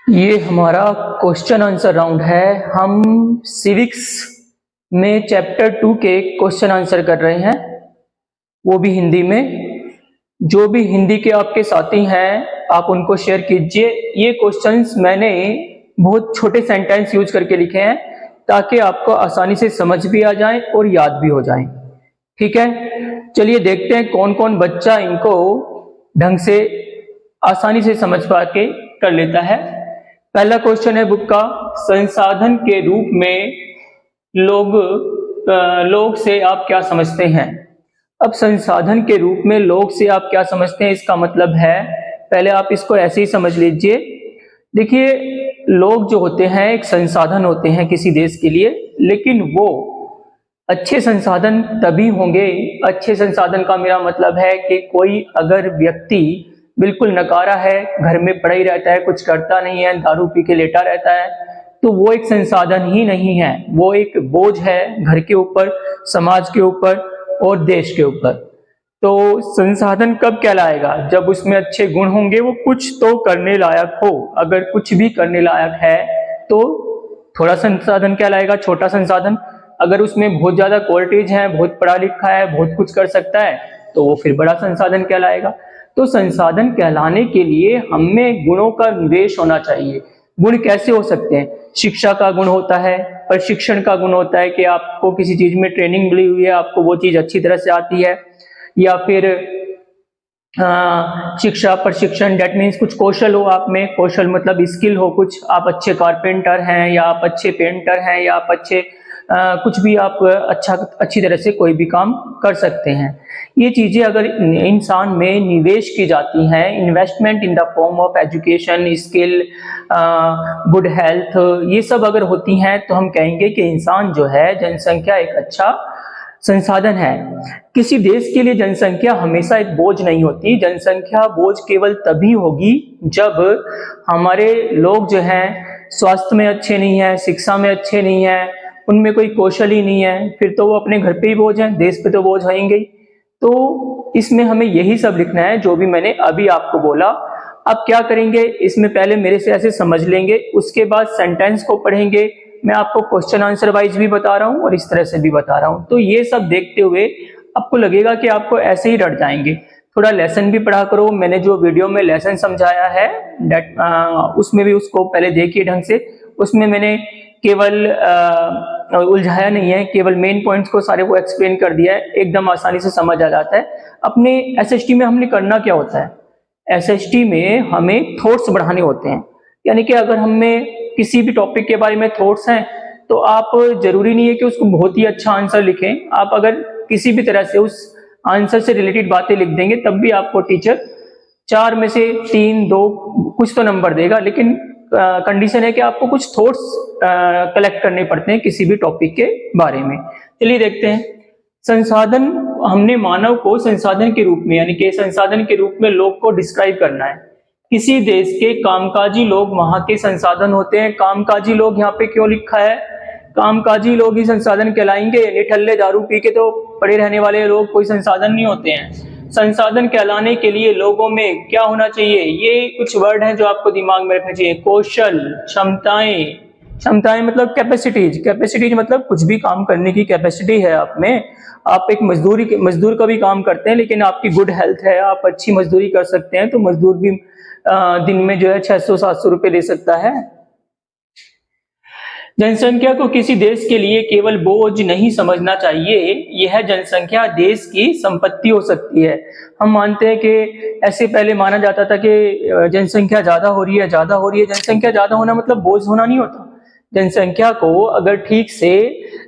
ये हमारा question answer round है। हम सिविक्स में चैप्टर 2 के क्वेश्चन आंसर कर रहे हैं, वो भी हिंदी में। जो भी हिंदी के आपके साथी हैं आप उनको शेयर कीजिए। ये क्वेश्चंस मैंने बहुत छोटे सेंटेंस यूज करके लिखे हैं ताकि आपको आसानी से समझ भी आ जाए और याद भी हो जाए। ठीक है, चलिए देखते हैं कौन कौन बच्चा इनको ढंग से आसानी से समझ पा के कर लेता है। पहला क्वेश्चन है बुक का, संसाधन के रूप में लोग से आप क्या समझते हैं। अब संसाधन के रूप में लोग से आप क्या समझते हैं, इसका मतलब है पहले आप इसको ऐसे ही समझ लीजिए। देखिए, लोग जो होते हैं एक संसाधन होते हैं किसी देश के लिए, लेकिन वो अच्छे संसाधन तभी होंगे। अच्छे संसाधन का मेरा मतलब है कि कोई अगर व्यक्ति बिल्कुल नकारा है, घर में पड़ा ही रहता है, कुछ करता नहीं है, दारू पी के लेटा रहता है, तो वो एक संसाधन ही नहीं है, वो एक बोझ है घर के ऊपर, समाज के ऊपर और देश के ऊपर। तो संसाधन कब कहलाएगा, जब उसमें अच्छे गुण होंगे, वो कुछ तो करने लायक हो। अगर कुछ भी करने लायक है तो थोड़ा संसाधन कहलाएगा, छोटा संसाधन। अगर उसमें बहुत ज्यादा क्वालिटीज हैं, बहुत पढ़ा लिखा है, बहुत कुछ कर सकता है, तो वो फिर बड़ा संसाधन कहलाएगा। तो संसाधन कहलाने के लिए हमें गुणों का निवेश होना चाहिए। गुण कैसे हो सकते हैं, शिक्षा का गुण होता है, प्रशिक्षण का गुण होता है कि आपको किसी चीज में ट्रेनिंग मिली हुई है, आपको वो चीज अच्छी तरह से आती है, या फिर शिक्षा प्रशिक्षण डेट मीन्स कुछ कौशल हो आप में। कौशल मतलब स्किल हो कुछ, आप अच्छे कारपेंटर हैं, या आप अच्छे पेंटर हैं, या आप अच्छे कुछ भी आप अच्छी तरह से कोई भी काम कर सकते हैं। ये चीजें अगर इंसान में निवेश की जाती हैं, investment in the form of education, skill, good health, ये सब अगर होती हैं तो हम कहेंगे कि इंसान जो है, जनसंख्या एक अच्छा संसाधन है। किसी देश के लिए जनसंख्या हमेशा एक बोझ नहीं होती। जनसंख्या बोझ केवल तभी होगी जब हमारे लोग जो हैं स्वास्थ्य में अच्छे नहीं है, शिक्षा में अच्छे नहीं है, उनमें कोई कौशल ही नहीं है, फिर तो वो अपने घर पे ही बोझ हैं, देश पे तो बोझ आएंगे। तो इसमें हमें यही सब लिखना है जो भी मैंने अभी आपको बोला। अब क्या करेंगे, इसमें पहले मेरे से ऐसे समझ लेंगे, उसके बाद सेंटेंस को पढ़ेंगे। मैं आपको क्वेश्चन आंसर वाइज भी बता रहा हूं और इस तरह से भी बता रहा हूं, तो ये सब देखते हुए आपको लगेगा कि आपको ऐसे ही रट जाएंगे। थोड़ा लेसन भी पढ़ा करो। मैंने जो वीडियो में लेसन समझाया है उसमें भी उसको पहले देखिए ढंग से। उसमें मैंने केवल उलझाया नहीं है, केवल मेन पॉइंट्स को सारे को एक्सप्लेन कर दिया है, एकदम आसानी से समझ आ जाता है। अपने एसएसटी में हमने करना क्या होता है, एसएसटी में हमें थॉट्स बढ़ाने होते हैं। यानी कि अगर हमें किसी भी टॉपिक के बारे में थॉट्स हैं तो आप जरूरी नहीं है कि उसको बहुत ही अच्छा आंसर लिखें। आप अगर किसी भी तरह से उस आंसर से रिलेटेड बातें लिख देंगे तब भी आपको टीचर 4 में से 3, 2 कुछ तो नंबर देगा, लेकिन कंडीशन है कि आपको कुछ थॉट्स कलेक्ट करने पड़ते हैं किसी भी टॉपिक के बारे में। चलिए देखते हैं। संसाधन, हमने मानव को संसाधन के रूप में, यानी कि संसाधन के रूप में लोग को डिस्क्राइब करना है। किसी देश के कामकाजी लोग वहां के संसाधन होते हैं। कामकाजी लोग यहाँ पे क्यों लिखा है, कामकाजी लोग ही संसाधन कहलाएंगे। निठल्ले दारू पी के तो पड़े रहने वाले लोग कोई संसाधन नहीं होते हैं। संसाधन कहलाने के लिए लोगों में क्या होना चाहिए, ये कुछ वर्ड हैं जो आपको दिमाग में रखने चाहिए। कौशल, क्षमताएं, क्षमताएं मतलब कैपेसिटीज, कैपेसिटीज मतलब कुछ भी काम करने की कैपेसिटी है आप में। आप एक मजदूर का भी काम करते हैं, लेकिन आपकी गुड हेल्थ है, आप अच्छी मजदूरी कर सकते हैं, तो मजदूर भी दिन में जो है 600-700 रुपए दे सकता है। जनसंख्या को किसी देश के लिए केवल बोझ नहीं समझना चाहिए, यह जनसंख्या देश की संपत्ति हो सकती है। हम मानते हैं कि ऐसे पहले माना जाता था कि जनसंख्या ज्यादा हो रही है, ज्यादा हो रही है। जनसंख्या ज्यादा होना मतलब बोझ होना नहीं होता। जनसंख्या को अगर ठीक से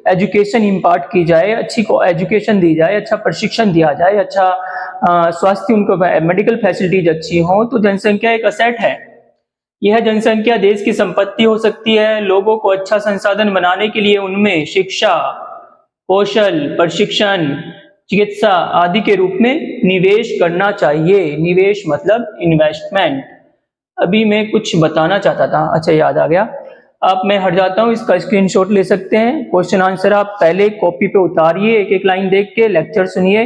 एजुकेशन इम्पार्ट की जाए, अच्छी एजुकेशन दी जाए, अच्छा प्रशिक्षण दिया जाए, अच्छा स्वास्थ्य, उनको मेडिकल फैसिलिटीज अच्छी हो, तो जनसंख्या एक असेट है। यह जनसंख्या देश की संपत्ति हो सकती है। लोगों को अच्छा संसाधन बनाने के लिए उनमें शिक्षा, कौशल, प्रशिक्षण, चिकित्सा आदि के रूप में निवेश करना चाहिए। निवेश मतलब इन्वेस्टमेंट। अभी मैं कुछ बताना चाहता था, अच्छा याद आ गया। अब मैं हट जाता हूं, इसका स्क्रीनशॉट ले सकते हैं। क्वेश्चन आंसर आप पहले कॉपी पे उतारिए, एक एक लाइन देख के लेक्चर सुनिए,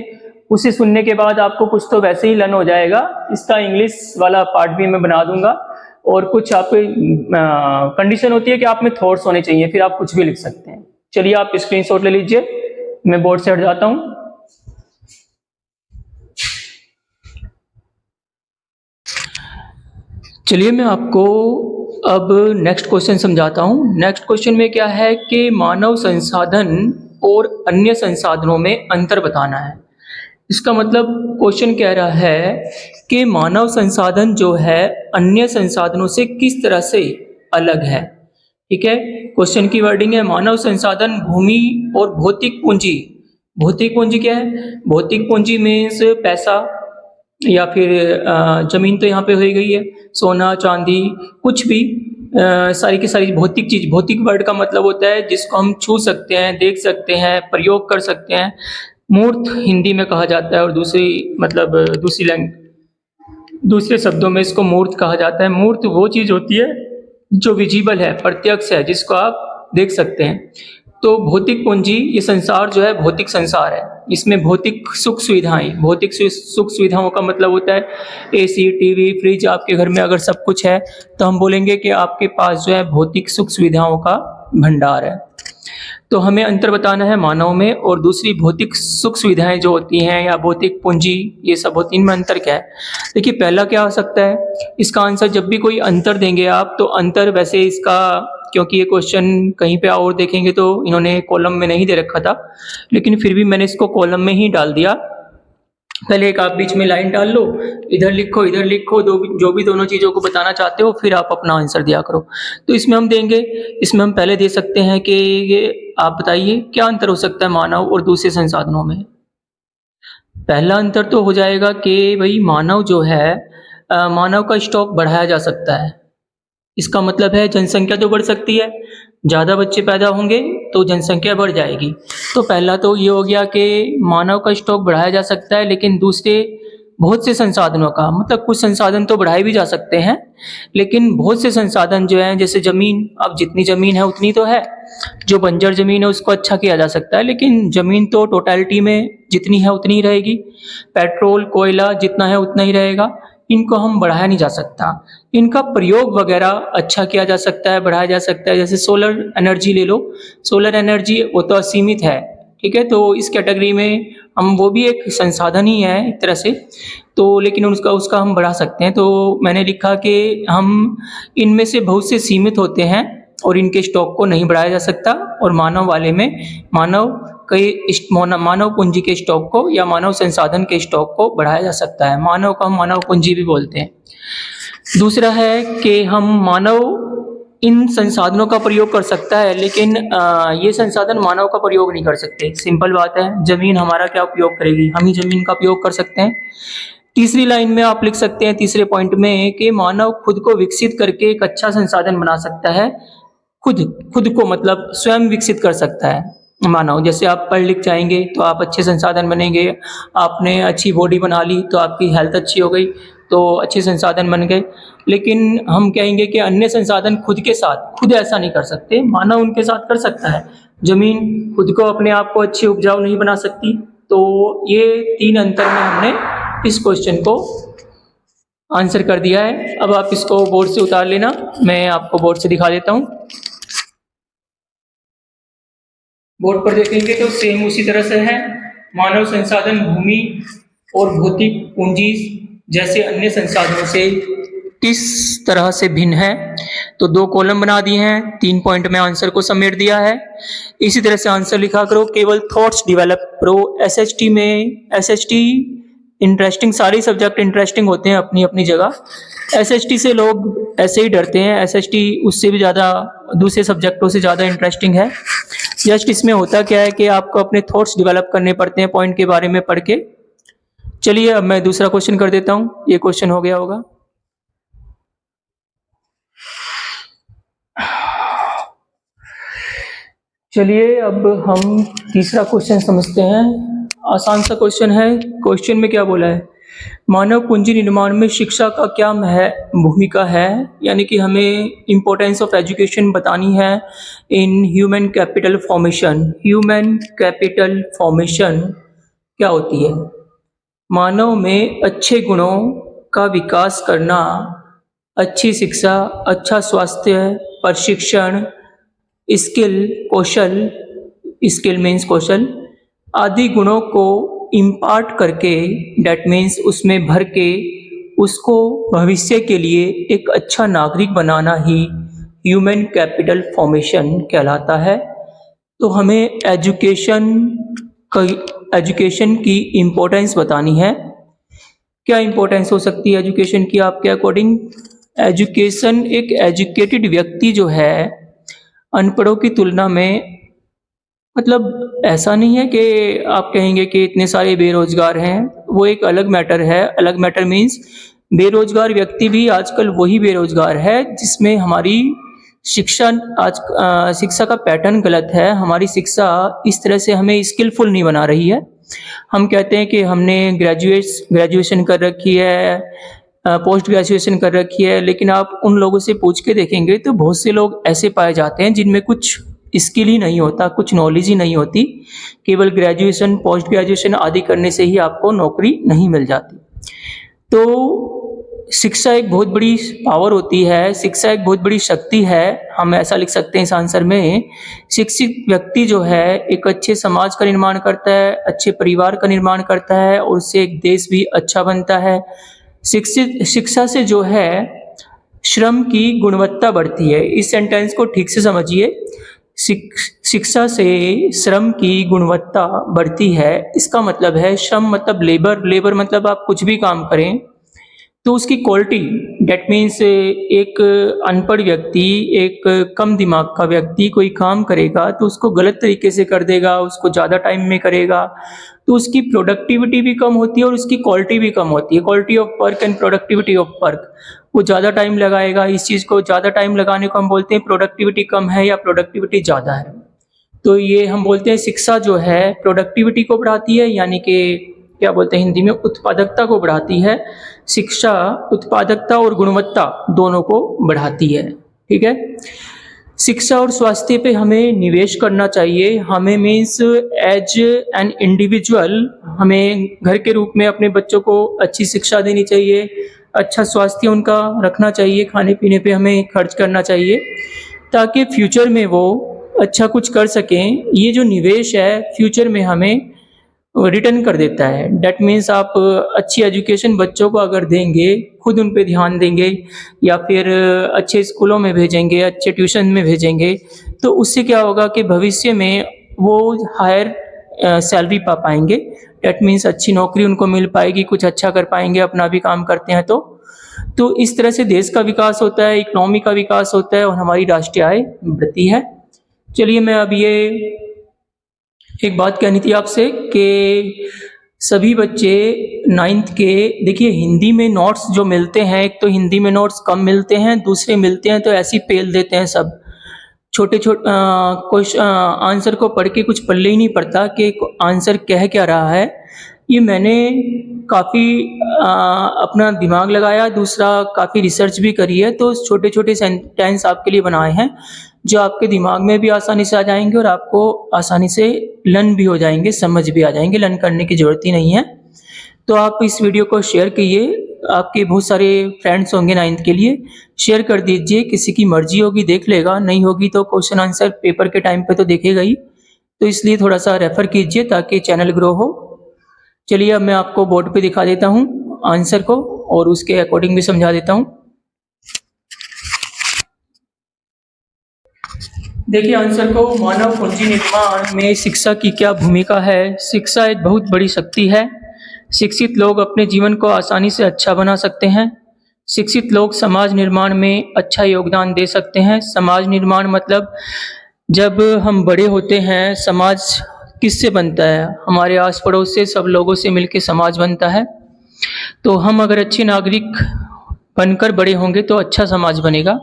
उसे सुनने के बाद आपको कुछ तो वैसे ही लर्न हो जाएगा। इसका इंग्लिश वाला पार्ट भी मैं बना दूंगा, और कुछ आपकी कंडीशन होती है कि आप में थॉट्स होने चाहिए, फिर आप कुछ भी लिख सकते हैं। चलिए आप स्क्रीनशॉट ले लीजिए, मैं बोर्ड से हट जाता हूं। चलिए मैं आपको अब नेक्स्ट क्वेश्चन समझाता हूं। नेक्स्ट क्वेश्चन में क्या है कि मानव संसाधन और अन्य संसाधनों में अंतर बताना है। इसका मतलब क्वेश्चन कह रहा है कि मानव संसाधन जो है अन्य संसाधनों से किस तरह से अलग है। ठीक है, क्वेश्चन की वर्डिंग है मानव संसाधन भूमि और भौतिक पूंजी। भौतिक पूंजी क्या है? भौतिक पूंजी मीन्स पैसा या फिर जमीन तो यहाँ पे हो गई है, सोना चांदी कुछ भी, सारी की सारी भौतिक चीज। भौतिक वर्ड का मतलब होता है जिसको हम छू सकते हैं, देख सकते हैं, प्रयोग कर सकते हैं। मूर्त हिंदी में कहा जाता है, और दूसरी मतलब दूसरे शब्दों में इसको मूर्त कहा जाता है। मूर्त वो चीज होती है जो विजिबल है, प्रत्यक्ष है, जिसको आप देख सकते हैं। तो भौतिक पूंजी, ये संसार जो है भौतिक संसार है। इसमें भौतिक सुख सुविधाएं, भौतिक सुख सुविधाओं का मतलब होता है एसी, टीवी, फ्रिज। आपके घर में अगर सब कुछ है तो हम बोलेंगे कि आपके पास जो है भौतिक सुख सुविधाओं का भंडार है। तो हमें अंतर बताना है मानव में और दूसरी भौतिक सुख सुविधाएं जो होती हैं या भौतिक पूंजी, ये सब होती है, इनमें अंतर क्या है। देखिए पहला क्या हो सकता है, इसका आंसर जब भी कोई अंतर देंगे आप तो अंतर, वैसे इसका क्योंकि ये क्वेश्चन कहीं पे और देखेंगे तो इन्होंने कॉलम में नहीं दे रखा था, लेकिन फिर भी मैंने इसको कॉलम में ही डाल दिया। पहले एक आप बीच में लाइन डाल लो, इधर लिखो जो भी दोनों चीज़ों को बताना चाहते हो, फिर आप अपना आंसर दिया करो। तो इसमें हम देंगे, इसमें हम पहले दे सकते हैं कि ये आप बताइए क्या अंतर हो सकता है मानव और दूसरे संसाधनों में। पहला अंतर तो हो जाएगा कि भाई मानव जो है, मानव का स्टॉक बढ़ाया जा सकता है। इसका मतलब है जनसंख्या तो बढ़ सकती है, ज़्यादा बच्चे पैदा होंगे तो जनसंख्या बढ़ जाएगी। तो पहला तो ये हो गया कि मानव का स्टॉक बढ़ाया जा सकता है, लेकिन दूसरे बहुत से संसाधनों का, मतलब कुछ संसाधन तो बढ़ाए भी जा सकते हैं, लेकिन बहुत से संसाधन जो हैं, जैसे ज़मीन, अब जितनी ज़मीन है उतनी तो है, जो बंजर ज़मीन है उसको अच्छा किया जा सकता है, लेकिन ज़मीन तो टोटलिटी में जितनी है उतनी ही रहेगी। पेट्रोल कोयला जितना है उतना ही रहेगा, इनको हम बढ़ाया नहीं जा सकता। इनका प्रयोग वगैरह अच्छा किया जा सकता है, बढ़ाया जा सकता है। जैसे सोलर एनर्जी ले लो, सोलर एनर्जी वो तो असीमित है, ठीक है, तो इस कैटेगरी में हम, वो भी एक संसाधन ही है एक तरह से, तो लेकिन उसका हम बढ़ा सकते हैं। तो मैंने लिखा कि हम इनमें से बहुत से सीमित होते हैं और इनके स्टॉक को नहीं बढ़ाया जा सकता, और मानव वाले में मानव पूंजी के स्टॉक को या मानव संसाधन के स्टॉक को बढ़ाया जा सकता है। मानव को हम मानव पूंजी भी बोलते हैं। दूसरा है कि हम मानव इन संसाधनों का प्रयोग कर सकता है, लेकिन ये संसाधन मानव का प्रयोग नहीं कर सकते। सिंपल बात है, जमीन हमारा क्या उपयोग करेगी, हम ही जमीन का उपयोग कर सकते हैं। तीसरी लाइन में आप लिख सकते हैं, तीसरे पॉइंट में, कि मानव खुद को विकसित करके एक अच्छा संसाधन बना सकता है। खुद को मतलब स्वयं विकसित कर सकता है मानव। जैसे आप पढ़ लिख जाएंगे तो आप अच्छे संसाधन बनेंगे, आपने अच्छी बॉडी बना ली तो आपकी हेल्थ अच्छी हो गई तो अच्छे संसाधन बन गए। लेकिन हम कहेंगे कि अन्य संसाधन खुद के साथ खुद ऐसा नहीं कर सकते, मानव उनके साथ कर सकता है। जमीन खुद को अपने आप को अच्छी उपजाऊ नहीं बना सकती। तो ये तीन अंतर में हमने इस क्वेश्चन को आंसर कर दिया है। अब आप इसको बोर्ड से उतार लेना, मैं आपको बोर्ड से दिखा देता हूँ। बोर्ड पर देखेंगे तो सेम उसी तरह से है। मानव संसाधन भूमि और भौतिक पूंजी जैसे अन्य संसाधनों से किस तरह से भिन्न है। तो दो कॉलम बना दिए हैं, 3 पॉइंट में आंसर को समेट दिया है। इसी तरह से आंसर लिखा करो, केवल थॉट्स डेवलप करो। एसएसटी में, एसएसटी इंटरेस्टिंग, सारे सब्जेक्ट इंटरेस्टिंग होते हैं अपनी अपनी जगह। एसएसटी से लोग ऐसे ही डरते हैं, एसएसटी उससे भी ज़्यादा, दूसरे सब्जेक्टों से ज़्यादा इंटरेस्टिंग है। जस्ट इसमें होता क्या है कि आपको अपने थॉट्स डेवलप करने पड़ते हैं पॉइंट के बारे में पढ़ के। चलिए अब मैं दूसरा क्वेश्चन कर देता हूँ, ये क्वेश्चन हो गया होगा। चलिए अब हम तीसरा क्वेश्चन समझते हैं। आसान सा क्वेश्चन है। क्वेश्चन में क्या बोला है, मानव पूंजी निर्माण में शिक्षा का क्या भूमिका है, यानी कि हमें इम्पोर्टेंस ऑफ एजुकेशन बतानी है इन human capital formation. Human capital formation क्या होती है? मानव में अच्छे गुणों का विकास करना, अच्छी शिक्षा, अच्छा स्वास्थ्य, प्रशिक्षण, स्किल कौशल, स्किल मीन्स कौशल आदि गुणों को इम्पार्ट करके, डैट मीन्स उसमें भर के उसको भविष्य के लिए एक अच्छा नागरिक बनाना ही ह्यूमन कैपिटल फॉर्मेशन कहलाता है। तो हमें एजुकेशन की इम्पोर्टेंस बतानी है। क्या इम्पोर्टेंस हो सकती है एजुकेशन की आपके अकॉर्डिंग? एजुकेशन, एक एजुकेटेड व्यक्ति जो है अनपढ़ों की तुलना में, मतलब ऐसा नहीं है कि आप कहेंगे कि इतने सारे बेरोजगार हैं, वो एक अलग मैटर है। अलग मैटर मीन्स बेरोजगार व्यक्ति भी आजकल वही बेरोजगार है जिसमें हमारी शिक्षा शिक्षा का पैटर्न गलत है। हमारी शिक्षा इस तरह से हमें स्किलफुल नहीं बना रही है। हम कहते हैं कि हमने ग्रेजुएशन कर रखी है, पोस्ट ग्रेजुएशन कर रखी है, लेकिन आप उन लोगों से पूछ के देखेंगे तो बहुत से लोग ऐसे पाए जाते हैं जिनमें कुछ स्किल ही नहीं होता, कुछ नॉलेज ही नहीं होती। केवल ग्रेजुएशन, पोस्ट ग्रेजुएशन आदि करने से ही आपको नौकरी नहीं मिल जाती। तो शिक्षा एक बहुत बड़ी पावर होती है, शिक्षा एक बहुत बड़ी शक्ति है। हम ऐसा लिख सकते हैं इस आंसर में, शिक्षित व्यक्ति जो है एक अच्छे समाज का निर्माण करता है, अच्छे परिवार का निर्माण करता है और उससे एक देश भी अच्छा बनता है। शिक्षा से जो है श्रम की गुणवत्ता बढ़ती है। इस सेंटेंस को ठीक से समझिए। शिक्षा से श्रम की गुणवत्ता बढ़ती है, इसका मतलब है श्रम मतलब लेबर मतलब आप कुछ भी काम करें तो उसकी क्वालिटी, डेट मीन्स एक अनपढ़ व्यक्ति, एक कम दिमाग का व्यक्ति कोई काम करेगा तो उसको गलत तरीके से कर देगा, उसको ज़्यादा टाइम में करेगा तो उसकी प्रोडक्टिविटी भी कम होती है और उसकी क्वालिटी भी कम होती है। Quality of work and productivity of work, वो ज़्यादा टाइम लगाएगा इस चीज़ को, ज़्यादा टाइम लगाने को हम बोलते हैं प्रोडक्टिविटी कम है या प्रोडक्टिविटी ज़्यादा है। तो ये हम बोलते हैं शिक्षा जो है प्रोडक्टिविटी को बढ़ाती है, यानी कि क्या बोलते हैं हिंदी में, उत्पादकता को बढ़ाती है। शिक्षा उत्पादकता और गुणवत्ता दोनों को बढ़ाती है। ठीक है। शिक्षा और स्वास्थ्य पे हमें निवेश करना चाहिए। हमें मीन्स एज एन इंडिविजुअल हमें घर के रूप में अपने बच्चों को अच्छी शिक्षा देनी चाहिए, अच्छा स्वास्थ्य उनका रखना चाहिए, खाने पीने पे हमें खर्च करना चाहिए ताकि फ्यूचर में वो अच्छा कुछ कर सकें। ये जो निवेश है फ्यूचर में हमें रिटर्न कर देता है। डेट मीन्स आप अच्छी एजुकेशन बच्चों को अगर देंगे, खुद उन पे ध्यान देंगे या फिर अच्छे स्कूलों में भेजेंगे, अच्छे ट्यूशन में भेजेंगे, तो उससे क्या होगा कि भविष्य में वो हायर सैलरी पा पाएंगे। डेट मीन्स अच्छी नौकरी उनको मिल पाएगी, कुछ अच्छा कर पाएंगे, अपना भी काम करते हैं तो इस तरह से देश का विकास होता है, इकोनॉमी का विकास होता है और हमारी राष्ट्रीय आय बढ़ती है। चलिए, मैं अब ये एक बात कहनी थी आपसे कि सभी बच्चे 9th के, देखिए हिंदी में नोट्स जो मिलते हैं, एक तो हिंदी में नोट्स कम मिलते हैं, दूसरे मिलते हैं तो ऐसे ही पेल देते हैं सब। छोटे छोटे आंसर को पढ़ के कुछ पल्ले ही नहीं पड़ता कि आंसर कह क्या रहा है। ये मैंने काफ़ी अपना दिमाग लगाया, दूसरा काफ़ी रिसर्च भी करी है, तो छोटे छोटे सेंटेंस आपके लिए बनाए हैं जो आपके दिमाग में भी आसानी से आ जाएंगे और आपको आसानी से लर्न भी हो जाएंगे, समझ भी आ जाएंगे, लर्न करने की ज़रूरत ही नहीं है। तो आप इस वीडियो को शेयर कीजिए, आपके बहुत सारे फ्रेंड्स होंगे 9th के लिए, शेयर कर दीजिए। किसी की मर्जी होगी देख लेगा, नहीं होगी तो क्वेश्चन आंसर पेपर के टाइम पे तो देखेगा ही, तो इसलिए थोड़ा सा रेफ़र कीजिए ताकि चैनल ग्रो हो। चलिए, अब मैं आपको बोर्ड पे दिखा देता हूँ आंसर को और उसके अकॉर्डिंग भी समझा देता हूँ। देखिए आंसर को, मानव पूंजी निर्माण में शिक्षा की क्या भूमिका है। शिक्षा एक बहुत बड़ी शक्ति है। शिक्षित लोग अपने जीवन को आसानी से अच्छा बना सकते हैं। शिक्षित लोग समाज निर्माण में अच्छा योगदान दे सकते हैं। समाज निर्माण मतलब जब हम बड़े होते हैं, समाज किससे बनता है? हमारे आस पड़ोस से, सब लोगों से मिलकर समाज बनता है। तो हम अगर अच्छे नागरिक बनकर बड़े होंगे तो अच्छा समाज बनेगा।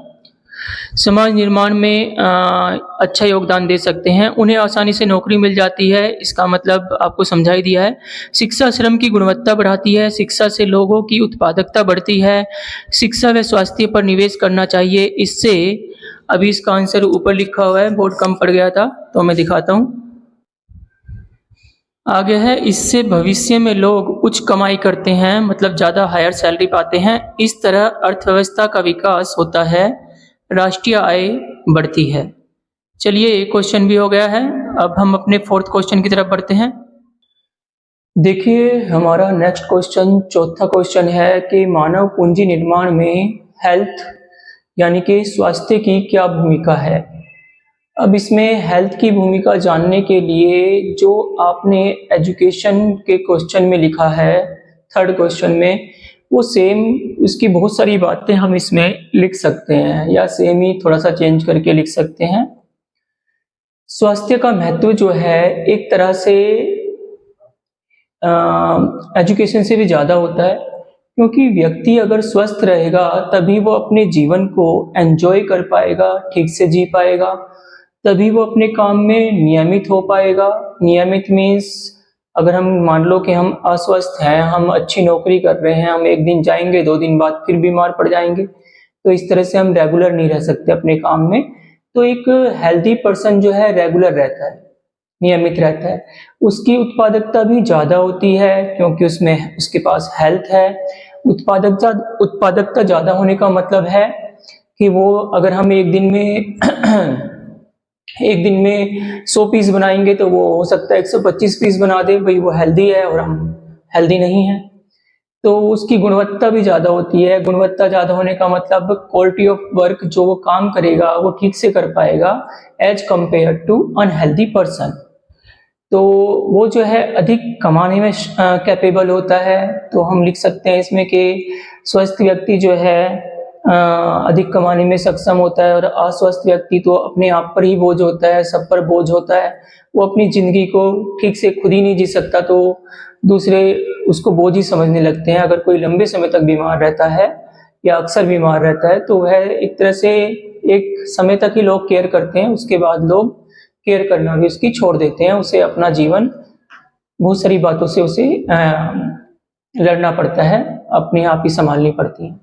समाज निर्माण में अच्छा योगदान दे सकते हैं। उन्हें आसानी से नौकरी मिल जाती है, इसका मतलब आपको समझा ही दिया है। शिक्षा श्रम की गुणवत्ता बढ़ाती है। शिक्षा से लोगों की उत्पादकता बढ़ती है। शिक्षा व स्वास्थ्य पर निवेश करना चाहिए। इससे, अभी इसका आंसर ऊपर लिखा हुआ है, बोर्ड कम पड़ गया था तो मैं दिखाता हूँ। आगे है, इससे भविष्य में लोग उच्च कमाई करते हैं, मतलब ज़्यादा हायर सैलरी पाते हैं। इस तरह अर्थव्यवस्था का विकास होता है, राष्ट्रीय आय बढ़ती है। चलिए, एक क्वेश्चन भी हो गया है। अब हम अपने फोर्थ क्वेश्चन की तरफ बढ़ते हैं। देखिए, हमारा नेक्स्ट क्वेश्चन, चौथा क्वेश्चन है कि मानव पूंजी निर्माण में हेल्थ यानी कि स्वास्थ्य की क्या भूमिका है। अब इसमें हेल्थ की भूमिका जानने के लिए जो आपने एजुकेशन के क्वेश्चन में लिखा है, थर्ड क्वेश्चन में, वो सेम, उसकी बहुत सारी बातें हम इसमें लिख सकते हैं या सेम ही थोड़ा सा चेंज करके लिख सकते हैं। स्वास्थ्य का महत्व जो है एक तरह से एजुकेशन से भी ज़्यादा होता है, क्योंकि व्यक्ति अगर स्वस्थ रहेगा तभी वो अपने जीवन को एंजॉय कर पाएगा, ठीक से जी पाएगा, तभी वो अपने काम में नियमित हो पाएगा। नियमित मीन्स, अगर हम मान लो कि हम अस्वस्थ हैं, हम अच्छी नौकरी कर रहे हैं, हम एक दिन जाएंगे, 2 दिन बाद फिर बीमार पड़ जाएंगे, तो इस तरह से हम रेगुलर नहीं रह सकते अपने काम में। तो एक हेल्दी पर्सन जो है रेगुलर रहता है, नियमित रहता है, उसकी उत्पादकता भी ज़्यादा होती है, क्योंकि उसमें उसके पास हेल्थ है। उत्पादकता ज़्यादा होने का मतलब है कि वो, अगर हम एक दिन में 100 पीस बनाएंगे तो वो हो सकता है 125 पीस बना दे, भाई वो हेल्दी है और हम हेल्दी नहीं है। तो उसकी गुणवत्ता भी ज़्यादा होती है। गुणवत्ता ज़्यादा होने का मतलब क्वालिटी ऑफ वर्क, जो वो काम करेगा वो ठीक से कर पाएगा as compare to unhealthy person. तो वो जो है अधिक कमाने में कैपेबल होता है। तो हम लिख सकते हैं इसमें कि स्वस्थ व्यक्ति जो है अधिक कमाने में सक्षम होता है, और अस्वस्थ व्यक्ति तो अपने आप पर ही बोझ होता है, सब पर बोझ होता है। वो अपनी जिंदगी को ठीक से खुद ही नहीं जी सकता, तो दूसरे उसको बोझ ही समझने लगते हैं। अगर कोई लंबे समय तक बीमार रहता है या अक्सर बीमार रहता है, तो वह एक तरह से एक समय तक ही लोग केयर करते हैं, उसके बाद लोग केयर करना भी उसकी छोड़ देते हैं। उसे अपना जीवन, बहुत सारी बातों से उसे लड़ना पड़ता है, अपने आप ही संभालनी पड़ती है।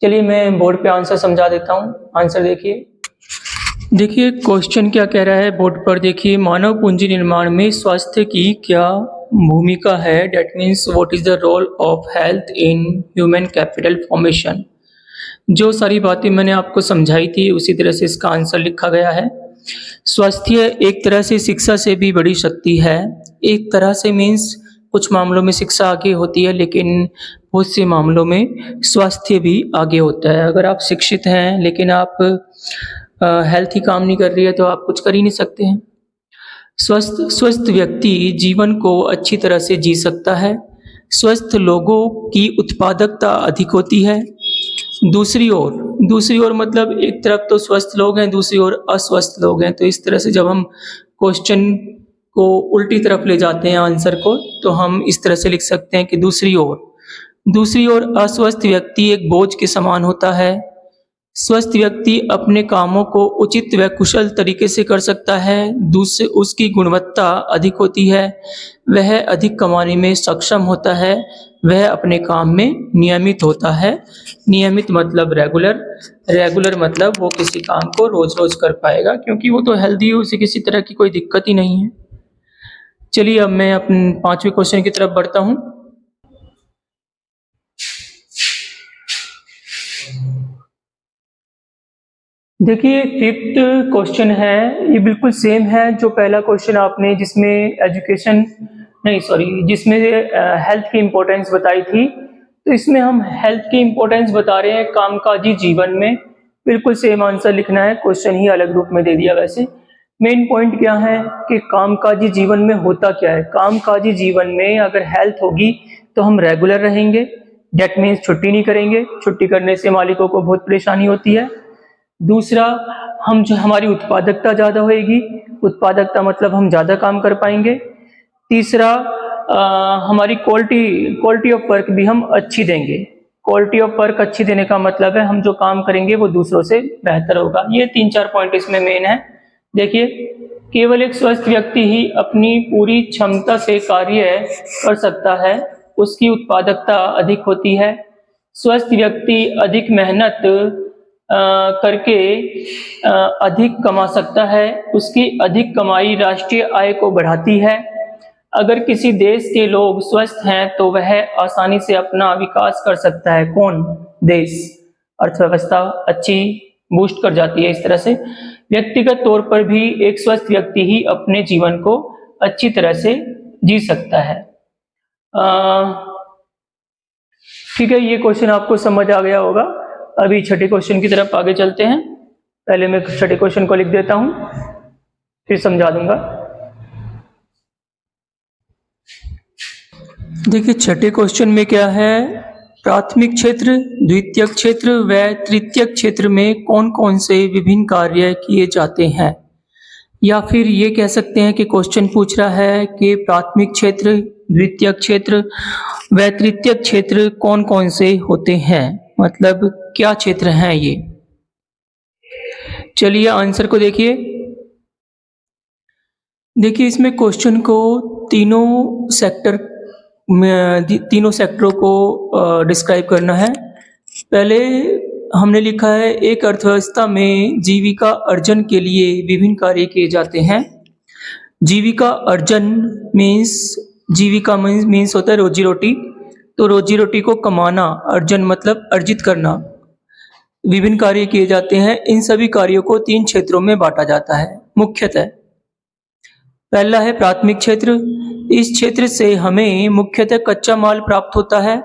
चलिए, मैं बोर्ड पे आंसर समझा देता हूँ। आंसर देखिए क्वेश्चन क्या कह रहा है बोर्ड पर। देखिए, मानव पूंजी निर्माण में स्वास्थ्य की क्या भूमिका है। That means what is the role of health in human capital formation. जो सारी बातें मैंने आपको समझाई थी उसी तरह से इसका आंसर लिखा गया है। स्वास्थ्य एक तरह से शिक्षा से भी बड़ी शक्ति है। एक तरह से मीन्स कुछ मामलों में शिक्षा आगे होती है, लेकिन बहुत से मामलों में स्वास्थ्य भी आगे होता है। अगर आप शिक्षित हैं लेकिन आप हेल्थ ही काम नहीं कर रही है, तो आप कुछ कर ही नहीं सकते हैं। स्वस्थ व्यक्ति जीवन को अच्छी तरह से जी सकता है। स्वस्थ लोगों की उत्पादकता अधिक होती है। दूसरी ओर मतलब एक तरफ तो स्वस्थ लोग हैं, दूसरी ओर अस्वस्थ लोग हैं। तो इस तरह से जब हम क्वेश्चन को उल्टी तरफ ले जाते हैं आंसर को, तो हम इस तरह से लिख सकते हैं कि दूसरी ओर अस्वस्थ व्यक्ति एक बोझ के समान होता है। स्वस्थ व्यक्ति अपने कामों को उचित व कुशल तरीके से कर सकता है। दूसरे, उसकी गुणवत्ता अधिक होती है। वह अधिक कमाने में सक्षम होता है। वह अपने काम में नियमित होता है। नियमित मतलब रेगुलर मतलब वो किसी काम को रोज रोज कर पाएगा, क्योंकि वो तो हेल्दी है, उसे किसी तरह की कोई दिक्कत ही नहीं है। चलिए, अब मैं अपने 5वें क्वेश्चन की तरफ बढ़ता हूँ। देखिए, 5th क्वेश्चन है, ये बिल्कुल सेम है जो पहला क्वेश्चन आपने जिसमें हेल्थ की इम्पोर्टेंस बताई थी। तो इसमें हम हेल्थ की इम्पोर्टेंस बता रहे हैं कामकाजी जीवन में। बिल्कुल सेम आंसर लिखना है, क्वेश्चन ही अलग रूप में दे दिया। वैसे मेन पॉइंट क्या है कि कामकाजी जीवन में होता क्या है। कामकाजी जीवन में अगर हेल्थ होगी तो हम रेगुलर रहेंगे। डेट मीन्स छुट्टी नहीं करेंगे। छुट्टी करने से मालिकों को बहुत परेशानी होती है। दूसरा, हमारी उत्पादकता ज़्यादा होएगी। उत्पादकता मतलब हम ज़्यादा काम कर पाएंगे। तीसरा, हमारी क्वालिटी ऑफ वर्क भी हम अच्छी देंगे। क्वालिटी ऑफ वर्क अच्छी देने का मतलब है हम जो काम करेंगे वो दूसरों से बेहतर होगा। ये 3-4 पॉइंट इसमें मेन है। देखिए, केवल एक स्वस्थ व्यक्ति ही अपनी पूरी क्षमता से कार्य कर सकता है। उसकी उत्पादकता अधिक होती है। स्वस्थ व्यक्ति अधिक मेहनत करके अधिक कमा सकता है। उसकी अधिक कमाई राष्ट्रीय आय को बढ़ाती है। अगर किसी देश के लोग स्वस्थ हैं तो वह आसानी से अपना विकास कर सकता है। कौन देश? अर्थव्यवस्था अच्छी बूस्ट कर जाती है इस तरह से। व्यक्तिगत तौर पर भी एक स्वस्थ व्यक्ति ही अपने जीवन को अच्छी तरह से जी सकता है। ठीक है, ये क्वेश्चन आपको समझ आ गया होगा। अभी छठे क्वेश्चन की तरफ आगे चलते हैं। पहले मैं छठे क्वेश्चन को लिख देता हूं, फिर समझा दूंगा। देखिए छठे क्वेश्चन में क्या है, प्राथमिक क्षेत्र, द्वितीयक क्षेत्र व तृतीयक क्षेत्र में कौन कौन से विभिन्न कार्य किए जाते हैं। या फिर ये कह सकते हैं कि क्वेश्चन पूछ रहा है कि प्राथमिक क्षेत्र, द्वितीयक क्षेत्र व तृतीयक क्षेत्र कौन कौन से होते हैं, मतलब क्या क्षेत्र हैं ये। चलिए आंसर को देखिए। देखिए इसमें क्वेश्चन को तीनों सेक्टरों को डिस्क्राइब करना है। पहले हमने लिखा है एक अर्थव्यवस्था में जीविका अर्जन के लिए विभिन्न कार्य किए जाते हैं। जीविका अर्जन जीविका मीन्स होता है रोजी रोटी। तो रोजी रोटी को कमाना, अर्जन मतलब अर्जित करना। विभिन्न कार्य किए जाते हैं। इन सभी कार्यों को 3 क्षेत्रों में बांटा जाता है मुख्यतः। पहला है प्राथमिक क्षेत्र। इस क्षेत्र से हमें मुख्यतः कच्चा माल प्राप्त होता है।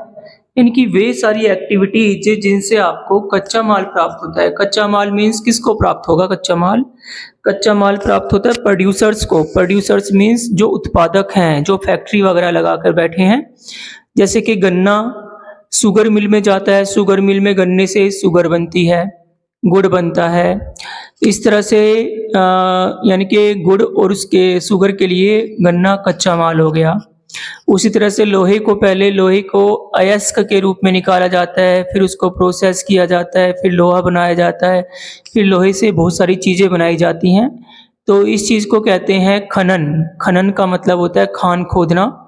इनकी वे सारी एक्टिविटीज जिनसे आपको कच्चा माल प्राप्त होता है। कच्चा माल मीन्स किसको प्राप्त होगा कच्चा माल? कच्चा माल प्राप्त होता है प्रोड्यूसर्स को। प्रोड्यूसर्स मीन्स जो उत्पादक हैं, जो फैक्ट्री वगैरह लगाकर बैठे हैं। जैसे कि गन्ना शुगर मिल में जाता है, शुगर मिल में गन्ने से शुगर बनती है, गुड़ बनता है। इस तरह से यानी कि गुड़ और उसके शुगर के लिए गन्ना कच्चा माल हो गया। उसी तरह से लोहे को अयस्क के रूप में निकाला जाता है, फिर उसको प्रोसेस किया जाता है, फिर लोहा बनाया जाता है, फिर लोहे से बहुत सारी चीज़ें बनाई जाती हैं। तो इस चीज़ को कहते हैं खनन। खनन का मतलब होता है खान खोदना,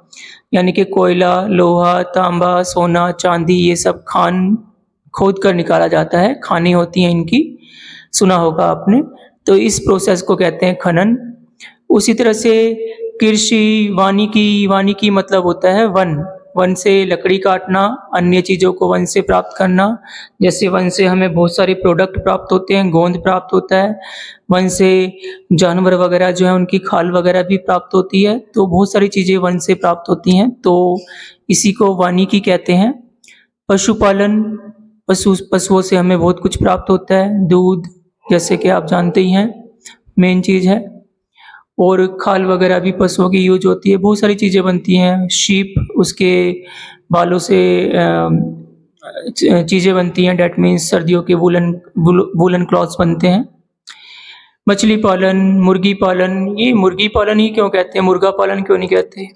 यानी कि कोयला, लोहा, तांबा, सोना, चांदी ये सब खान खोद कर निकाला जाता है। खानी होती हैं इनकी, सुना होगा आपने। तो इस प्रोसेस को कहते हैं खनन। उसी तरह से कृषि, वानिकी मतलब होता है वन से लकड़ी काटना, अन्य चीज़ों को वन से प्राप्त करना। जैसे वन से हमें बहुत सारे प्रोडक्ट प्राप्त होते हैं, गोंद प्राप्त होता है, वन से जानवर वगैरह जो है उनकी खाल वगैरह भी प्राप्त होती है। तो बहुत सारी चीज़ें वन से प्राप्त होती हैं, तो इसी को वानिकी कहते हैं। पशुपालन, पशुओं से हमें बहुत कुछ प्राप्त होता है, दूध जैसे कि आप जानते ही हैं मेन चीज़ है। और खाल वगैरह भी पशुओं की यूज होती है, बहुत सारी चीज़ें बनती हैं। शीप, उसके बालों से चीज़ें बनती हैं, डेट मीन्स सर्दियों के वूलन क्लॉथ्स बनते हैं। मछली पालन, मुर्गी पालन, ये मुर्गी पालन ही क्यों कहते हैं, मुर्गा पालन क्यों नहीं कहते?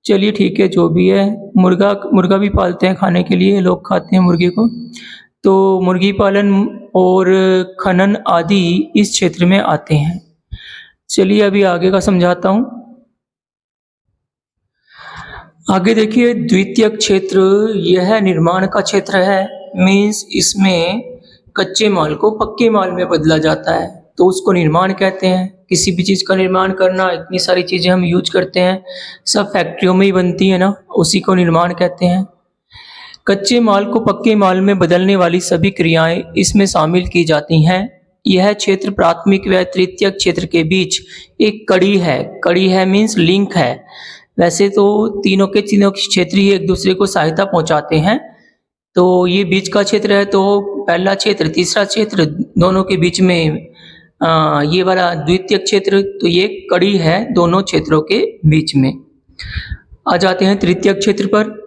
चलिए ठीक है, जो भी है, मुर्गा भी पालते हैं खाने के लिए, लोग खाते हैं मुर्गे को। तो मुर्गी पालन और खनन आदि इस क्षेत्र में आते हैं। चलिए अभी आगे का समझाता हूं। आगे देखिए द्वितीयक क्षेत्र, यह निर्माण का क्षेत्र है। मीन्स इसमें कच्चे माल को पक्के माल में बदला जाता है, तो उसको निर्माण कहते हैं। किसी भी चीज़ का निर्माण करना, इतनी सारी चीज़ें हम यूज करते हैं, सब फैक्ट्रियों में ही बनती है ना, उसी को निर्माण कहते हैं। कच्चे माल को पक्के माल में बदलने वाली सभी क्रियाएं इसमें शामिल की जाती हैं। यह क्षेत्र प्राथमिक व तृतीयक क्षेत्र के बीच एक कड़ी है मीन्स लिंक है। वैसे तो तीनों के क्षेत्र ही एक दूसरे को सहायता पहुंचाते हैं, तो ये बीच का क्षेत्र है। तो पहला क्षेत्र, तीसरा क्षेत्र, दोनों के बीच में ये वाला द्वितीयक क्षेत्र, तो ये कड़ी है दोनों क्षेत्रों के बीच में। आ जाते हैं तृतीयक क्षेत्र पर।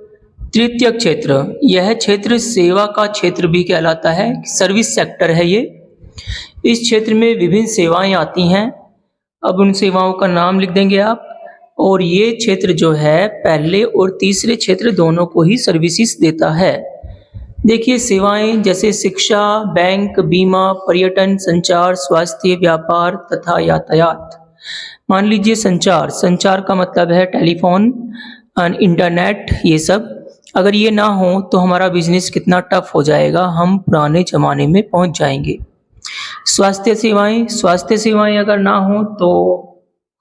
तृतीयक क्षेत्र, यह क्षेत्र सेवा का क्षेत्र भी कहलाता है, सर्विस सेक्टर है ये। इस क्षेत्र में विभिन्न सेवाएं आती हैं। अब उन सेवाओं का नाम लिख देंगे आप। और ये क्षेत्र जो है पहले और तीसरे क्षेत्र दोनों को ही सर्विसेज देता है। देखिए सेवाएं जैसे शिक्षा, बैंक, बीमा, पर्यटन, संचार, स्वास्थ्य, व्यापार तथा यातायात। मान लीजिए संचार का मतलब है टेलीफोन, इंटरनेट, ये सब। अगर ये ना हो तो हमारा बिजनेस कितना टफ हो जाएगा, हम पुराने जमाने में पहुंच जाएंगे। स्वास्थ्य सेवाएं अगर ना हो तो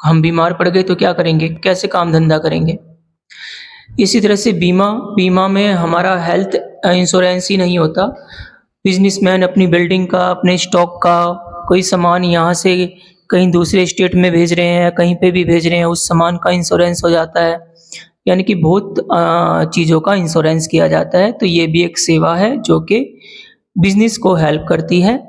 हम बीमार पड़ गए तो क्या करेंगे, कैसे काम धंधा करेंगे। इसी तरह से बीमा में हमारा हेल्थ इंश्योरेंस ही नहीं होता। बिजनेसमैन अपनी बिल्डिंग का, अपने स्टॉक का कोई सामान यहाँ से कहीं दूसरे स्टेट में भेज रहे हैं, कहीं पे भी भेज रहे हैं, उस सामान का इंश्योरेंस हो जाता है। यानी कि बहुत चीज़ों का इंश्योरेंस किया जाता है। तो ये भी एक सेवा है जो कि बिजनेस को हेल्प करती है।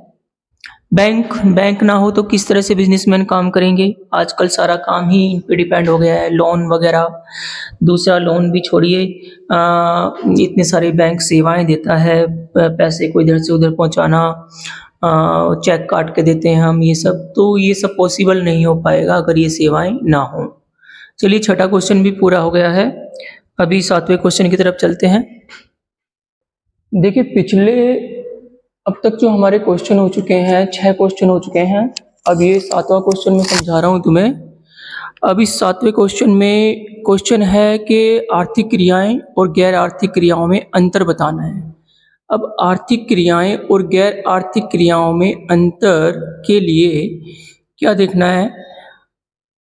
बैंक ना हो तो किस तरह से बिजनेसमैन काम करेंगे। आजकल सारा काम ही इन पे डिपेंड हो गया है, लोन वगैरह। दूसरा लोन भी छोड़िए, इतने सारे बैंक सेवाएं देता है, पैसे को इधर से उधर पहुंचाना, चेक काट के देते हैं हम, ये सब। तो ये सब पॉसिबल नहीं हो पाएगा अगर ये सेवाएं ना हो। चलिए, छठा क्वेश्चन भी पूरा हो गया है। अभी 7वें क्वेश्चन की तरफ चलते हैं। देखिए, पिछले अब तक जो हमारे क्वेश्चन हो चुके हैं, 6 क्वेश्चन हो चुके हैं। अब ये 7वां क्वेश्चन मैं समझा रहा हूँ तुम्हें। अब इस 7वें क्वेश्चन में क्वेश्चन है कि आर्थिक क्रियाएं और गैर आर्थिक क्रियाओं में अंतर बताना है। अब आर्थिक क्रियाएं और गैर आर्थिक क्रियाओं में अंतर के लिए क्या देखना है।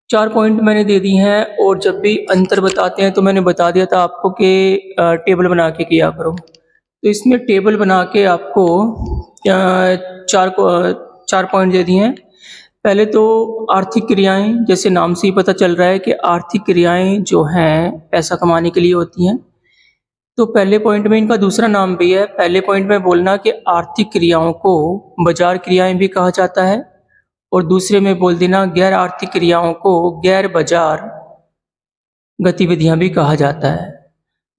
4 पॉइंट मैंने दे दी हैं, और जब भी अंतर बताते हैं तो मैंने बता दिया था आपको कि टेबल बना के किया करो। तो इसमें टेबल बना के आपको 4 पॉइंट दे दिए हैं। पहले तो आर्थिक क्रियाएं, जैसे नाम से ही पता चल रहा है कि आर्थिक क्रियाएं जो हैं पैसा कमाने के लिए होती हैं। तो पहले पॉइंट में इनका दूसरा नाम भी है। पहले पॉइंट में बोलना कि आर्थिक क्रियाओं को बाजार क्रियाएं भी कहा जाता है, और दूसरे में बोल देना गैर आर्थिक क्रियाओं को गैर बाजार गतिविधियां भी कहा जाता है।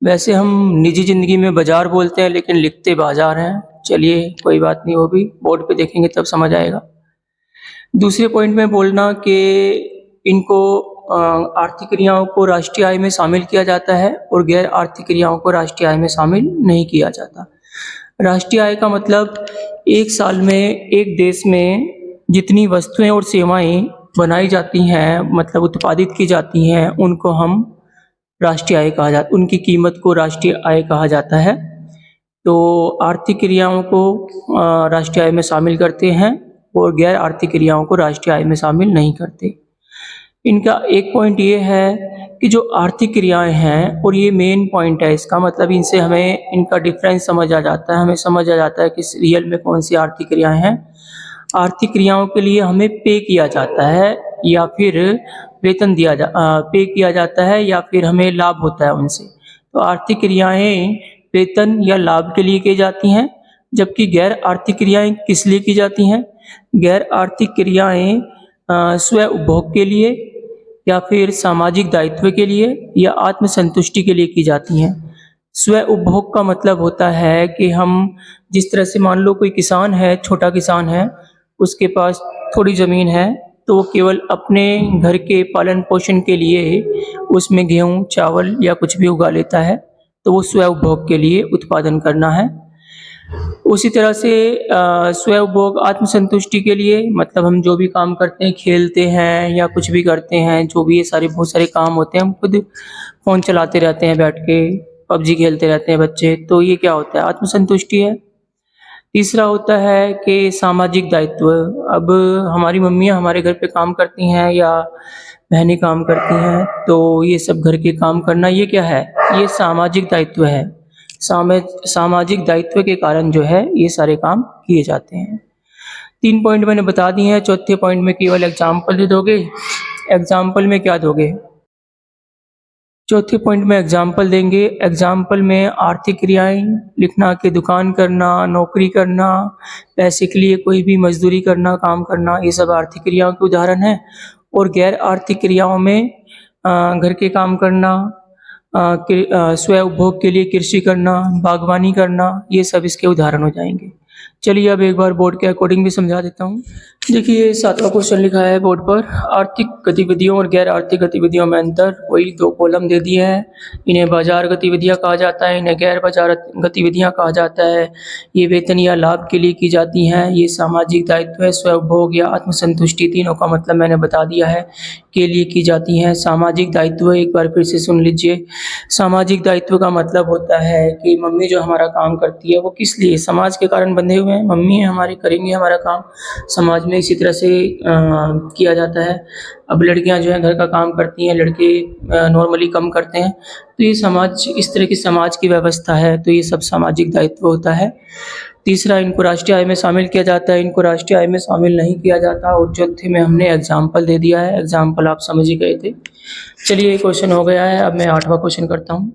वैसे हम निजी ज़िंदगी में बाजार बोलते हैं, लेकिन लिखते बाजार हैं। चलिए, कोई बात नहीं, वो भी बोर्ड पे देखेंगे तब समझ आएगा। दूसरे पॉइंट में बोलना कि इनको आर्थिक क्रियाओं को राष्ट्रीय आय में शामिल किया जाता है, और गैर आर्थिक क्रियाओं को राष्ट्रीय आय में शामिल नहीं किया जाता। राष्ट्रीय आय का मतलब एक साल में एक देश में जितनी वस्तुएं और सेवाएं बनाई जाती हैं, मतलब उत्पादित की जाती हैं, उनको हम राष्ट्रीय आय कहा जाता है। उनकी कीमत को राष्ट्रीय आय कहा जाता है। तो आर्थिक क्रियाओं को राष्ट्रीय आय में शामिल करते हैं, और गैर आर्थिक क्रियाओं को राष्ट्रीय आय में शामिल नहीं करते। इनका एक पॉइंट ये है कि जो आर्थिक क्रियाएं हैं, और ये मेन पॉइंट है इसका, मतलब इनसे हमें इनका डिफरेंस समझ आ जाता है। हमें समझ आ जाता है कि रियल में कौन सी आर्थिक क्रियाएं हैं। आर्थिक क्रियाओं के लिए हमें पे किया जाता है, या फिर वेतन पे किया जाता है, या फिर हमें लाभ होता है उनसे। तो आर्थिक क्रियाएं वेतन या लाभ के लिए की जाती हैं, जबकि गैर आर्थिक क्रियाएं किस लिए की जाती हैं। गैर आर्थिक क्रियाएं स्व उपभोग के लिए, या फिर सामाजिक दायित्व के लिए, या आत्मसंतुष्टि के लिए की जाती हैं। स्व उपभोग का मतलब होता है कि हम जिस तरह से, मान लो कोई किसान है, छोटा किसान है, उसके पास थोड़ी ज़मीन है, तो वो केवल अपने घर के पालन पोषण के लिए उसमें गेहूँ, चावल या कुछ भी उगा लेता है, तो वो स्व उपभोग के लिए उत्पादन करना है। उसी तरह से स्व उपभोग आत्मसंतुष्टि के लिए, मतलब हम जो भी काम करते हैं, खेलते हैं या कुछ भी करते हैं, जो भी ये सारे बहुत सारे काम होते हैं, हम खुद फ़ोन चलाते रहते हैं बैठ के, पबजी खेलते रहते हैं बच्चे, तो ये क्या होता है, आत्मसंतुष्टि है। तीसरा होता है कि सामाजिक दायित्व। अब हमारी मम्मियाँ हमारे घर पे काम करती हैं, या बहनें काम करती हैं, तो ये सब घर के काम करना, ये क्या है, ये सामाजिक दायित्व है। सामाजिक दायित्व के कारण जो है ये सारे काम किए जाते हैं। 3 पॉइंट मैंने बता दिए हैं। चौथे पॉइंट में केवल एग्जाम्पल दे दोगे। एग्जाम्पल में क्या दोगे, चौथे पॉइंट में एग्जाम्पल देंगे। एग्जाम्पल में आर्थिक क्रियाएं लिखना कि दुकान करना, नौकरी करना, पैसे के लिए कोई भी मजदूरी करना, काम करना, ये सब आर्थिक क्रियाओं के उदाहरण हैं। और गैर आर्थिक क्रियाओं में घर के काम करना, स्व उपभोग के लिए कृषि करना, बागवानी करना, ये सब इसके उदाहरण हो जाएंगे। चलिए, अब एक बार बोर्ड के अकॉर्डिंग भी समझा देता हूँ। देखिए, 7वां क्वेश्चन लिखा है बोर्ड पर, आर्थिक गतिविधियों और गैर आर्थिक गतिविधियों में अंतर। वही 2 कॉलम दे दिए हैं। इन्हें बाजार गतिविधियाँ कहा जाता है, इन्हें गैर बाजार गतिविधियाँ कहा जाता है। ये वेतन या लाभ के लिए की जाती हैं। ये सामाजिक दायित्व है, स्व उपभोग या आत्मसंतुष्टि, तीनों का मतलब मैंने बता दिया है, के लिए की जाती हैं। सामाजिक दायित्व एक बार फिर से सुन लीजिए। सामाजिक दायित्व का मतलब होता है कि मम्मी जो हमारा काम करती है, वो किस लिए, समाज के कारण बंधे हुए हैं, मम्मी है हमारी, करेंगे हमारा काम। समाज में इसी तरह से किया जाता है। अब लड़कियां जो है घर का काम करती हैं, लड़के नॉर्मली कम करते हैं। तो ये समाज, इस तरह की समाज की व्यवस्था है, तो ये सब सामाजिक दायित्व होता है। तीसरा, इनको राष्ट्रीय आय में शामिल किया जाता है, इनको राष्ट्रीय आय में शामिल नहीं किया जाता। और चौथे में हमने एग्जाम्पल दे दिया है, एग्जाम्पल आप समझ ही गए थे। चलिए ये क्वेश्चन हो गया है, अब मैं 8वां क्वेश्चन करता हूँ।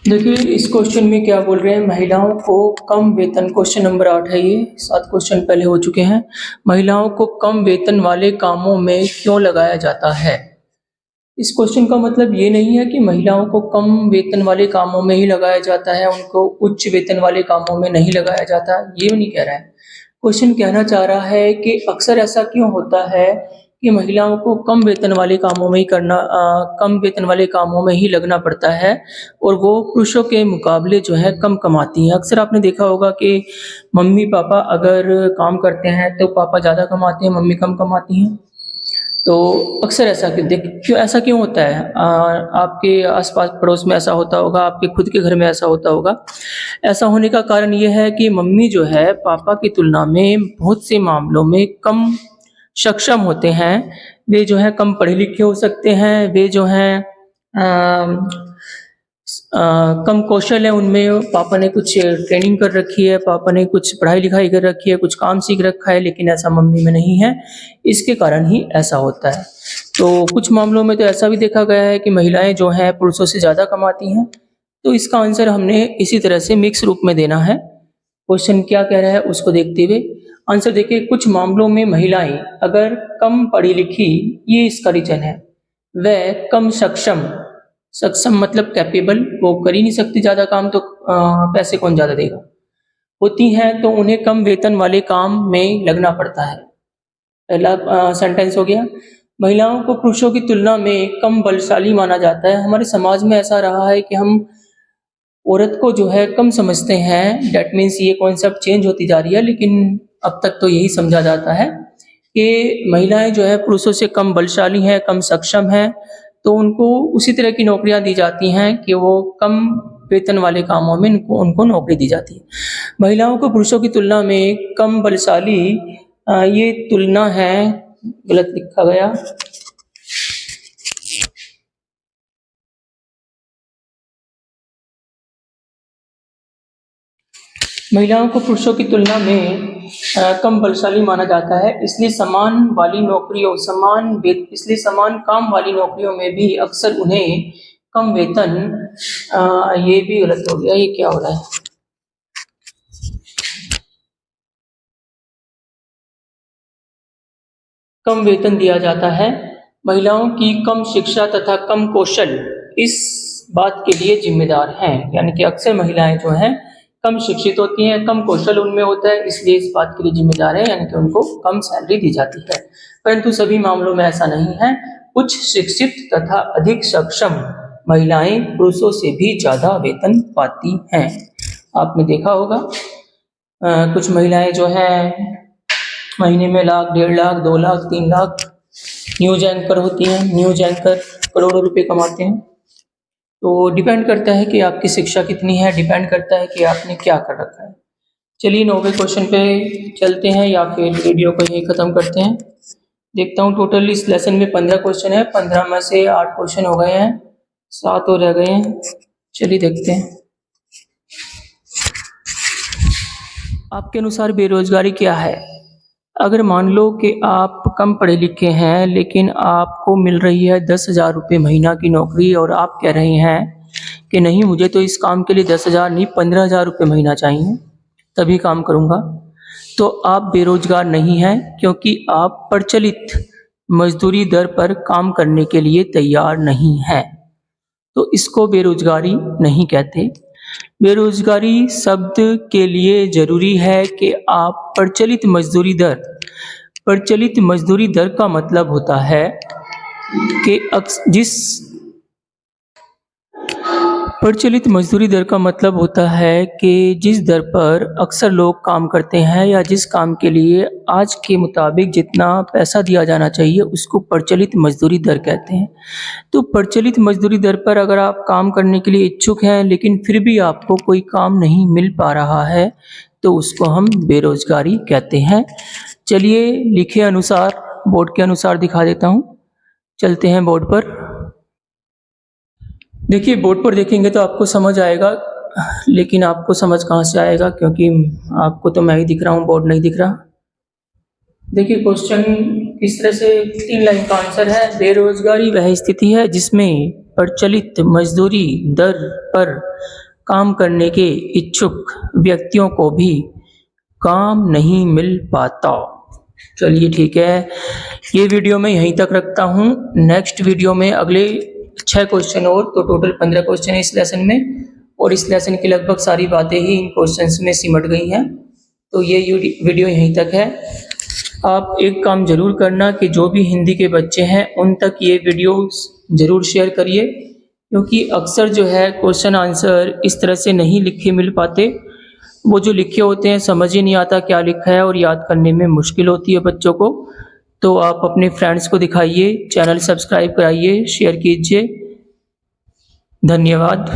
देखिए इस क्वेश्चन में क्या बोल रहे हैं, महिलाओं को कम वेतन, क्वेश्चन नंबर 8 है ये, 7 क्वेश्चन पहले हो चुके हैं। महिलाओं को कम वेतन वाले कामों में क्यों लगाया जाता है? इस क्वेश्चन का मतलब ये नहीं है कि महिलाओं को कम वेतन वाले कामों में ही लगाया जाता है, उनको उच्च वेतन वाले कामों में नहीं लगाया जाता, ये नहीं कह रहा है। क्वेश्चन कहना चाह रहा है कि अक्सर ऐसा क्यों होता है कि महिलाओं को कम वेतन वाले कामों में ही कम वेतन वाले कामों में ही लगना पड़ता है और वो पुरुषों के मुकाबले जो है कम कमाती हैं। अक्सर आपने देखा होगा कि मम्मी पापा अगर काम करते हैं तो पापा ज़्यादा कमाते हैं, मम्मी कम कमाती हैं। तो अक्सर ऐसा क्यों होता है? आपके आसपास पड़ोस में ऐसा होता होगा, आपके खुद के घर में ऐसा होता होगा। ऐसा होने का कारण ये है कि मम्मी जो है पापा की तुलना में बहुत से मामलों में कम सक्षम होते हैं। वे जो है कम पढ़े लिखे हो सकते हैं, वे जो हैं कम कौशल है उनमें, पापा ने कुछ ट्रेनिंग कर रखी है, पापा ने कुछ पढ़ाई लिखाई कर रखी है, कुछ काम सीख रखा है, लेकिन ऐसा मम्मी में नहीं है। इसके कारण ही ऐसा होता है। तो कुछ मामलों में तो ऐसा भी देखा गया है कि महिलाएं जो हैं पुरुषों से ज़्यादा कमाती हैं। तो इसका आंसर हमने इसी तरह से मिक्स रूप में देना है। क्वेश्चन क्या कह रहा है उसको देखते हुए आंसर देखिए। कुछ मामलों में महिलाएं अगर कम पढ़ी लिखी, ये इसका रीजन है, वह कम सक्षम मतलब कैपेबल, वो कर ही नहीं सकती ज़्यादा काम, तो पैसे कौन ज़्यादा देगा, होती हैं, तो उन्हें कम वेतन वाले काम में लगना पड़ता है। पहला सेंटेंस हो गया। महिलाओं को पुरुषों की तुलना में कम बलशाली माना जाता है। हमारे समाज में ऐसा रहा है कि हम औरत को जो है कम समझते हैं। डेट मीन्स ये कॉन्सेप्ट चेंज होती जा रही है, लेकिन अब तक तो यही समझा जाता है कि महिलाएं जो है पुरुषों से कम बलशाली हैं, कम सक्षम हैं, तो उनको उसी तरह की नौकरियां दी जाती हैं कि वो कम वेतन वाले कामों में उनको नौकरी दी जाती है। महिलाओं को पुरुषों की तुलना में कम बलशाली, ये तुलना है, गलत लिखा गया। महिलाओं को पुरुषों की तुलना में कम बलशाली माना जाता है, इसलिए समान काम वाली नौकरियों में भी अक्सर उन्हें कम वेतन, ये भी गलत हो गया, ये क्या हो रहा है, कम वेतन दिया जाता है। महिलाओं की कम शिक्षा तथा कम कौशल इस बात के लिए जिम्मेदार हैं, यानी कि अक्सर महिलाएं जो हैं कम शिक्षित होती हैं, कम कौशल उनमें होता है, इसलिए इस बात के लिए जिम्मेदार है, यानी कि उनको कम सैलरी दी जाती है। परंतु सभी मामलों में ऐसा नहीं है। उच्च शिक्षित तथा अधिक सक्षम महिलाएं पुरुषों से भी ज़्यादा वेतन पाती हैं। आपने देखा होगा कुछ महिलाएं जो हैं महीने में लाख, 1.5 लाख, 2 लाख, 3 लाख, न्यूज एंकर होती हैं, न्यूज एंकर करोड़ों रुपए कमाते हैं। तो डिपेंड करता है कि आपकी शिक्षा कितनी है, डिपेंड करता है कि आपने क्या कर रखा है। चलिए 9वें क्वेश्चन पे चलते हैं या फिर वीडियो को यहीं ख़त्म करते हैं। देखता हूँ टोटल इस लेसन में 15 क्वेश्चन है, 15 में से 8 क्वेश्चन हो गए हैं, 7 और रह गए हैं। चलिए देखते हैं। आपके अनुसार बेरोजगारी क्या है? अगर मान लो कि आप कम पढ़े लिखे हैं लेकिन आपको मिल रही है 10,000 रुपये महीना की नौकरी और आप कह रहे हैं कि नहीं, मुझे तो इस काम के लिए 10,000 नहीं 15,000 रुपये महीना चाहिए, तभी काम करूँगा, तो आप बेरोजगार नहीं हैं, क्योंकि आप प्रचलित मजदूरी दर पर काम करने के लिए तैयार नहीं हैं। तो इसको बेरोजगारी नहीं कहते। बेरोजगारी शब्द के लिए जरूरी है कि आप प्रचलित मजदूरी दर का मतलब होता है कि प्रचलित मजदूरी दर का मतलब होता है कि जिस दर पर अक्सर लोग काम करते हैं या जिस काम के लिए आज के मुताबिक जितना पैसा दिया जाना चाहिए उसको प्रचलित मजदूरी दर कहते हैं। तो प्रचलित मजदूरी दर पर अगर आप काम करने के लिए इच्छुक हैं लेकिन फिर भी आपको कोई काम नहीं मिल पा रहा है, तो उसको हम बेरोजगारी कहते हैं। चलिए लिखे अनुसार बोर्ड के अनुसार दिखा देता हूँ। चलते हैं बोर्ड पर। देखिए बोर्ड पर देखेंगे तो आपको समझ आएगा, लेकिन आपको समझ कहाँ से आएगा, क्योंकि आपको तो मैं ही दिख रहा हूँ, बोर्ड नहीं दिख रहा। देखिए क्वेश्चन इस तरह से 3 लाइन का आंसर है। बेरोजगारी वह स्थिति है जिसमें प्रचलित मजदूरी दर पर काम करने के इच्छुक व्यक्तियों को भी काम नहीं मिल पाता। चलिए ठीक है, ये वीडियो मैं यहीं तक रखता हूँ। नेक्स्ट वीडियो में अगले 6 क्वेश्चन और, तो टोटल 15 क्वेश्चन है इस लेसन में, और इस लेसन की लगभग सारी बातें ही इन क्वेश्चंस में सिमट गई हैं। तो ये वीडियो यहीं तक है। आप एक काम जरूर करना कि जो भी हिंदी के बच्चे हैं उन तक ये वीडियो जरूर शेयर करिए, क्योंकि अक्सर जो है क्वेश्चन आंसर इस तरह से नहीं लिखे मिल पाते। वो जो लिखे होते हैं समझ ही नहीं आता क्या लिखा है, और याद करने में मुश्किल होती है बच्चों को। तो आप अपने फ्रेंड्स को दिखाइए, चैनल सब्सक्राइब कराइए, शेयर कीजिए। धन्यवाद।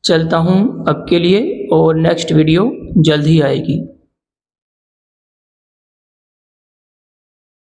चलता हूँ अब के लिए, और नेक्स्ट वीडियो जल्द ही आएगी।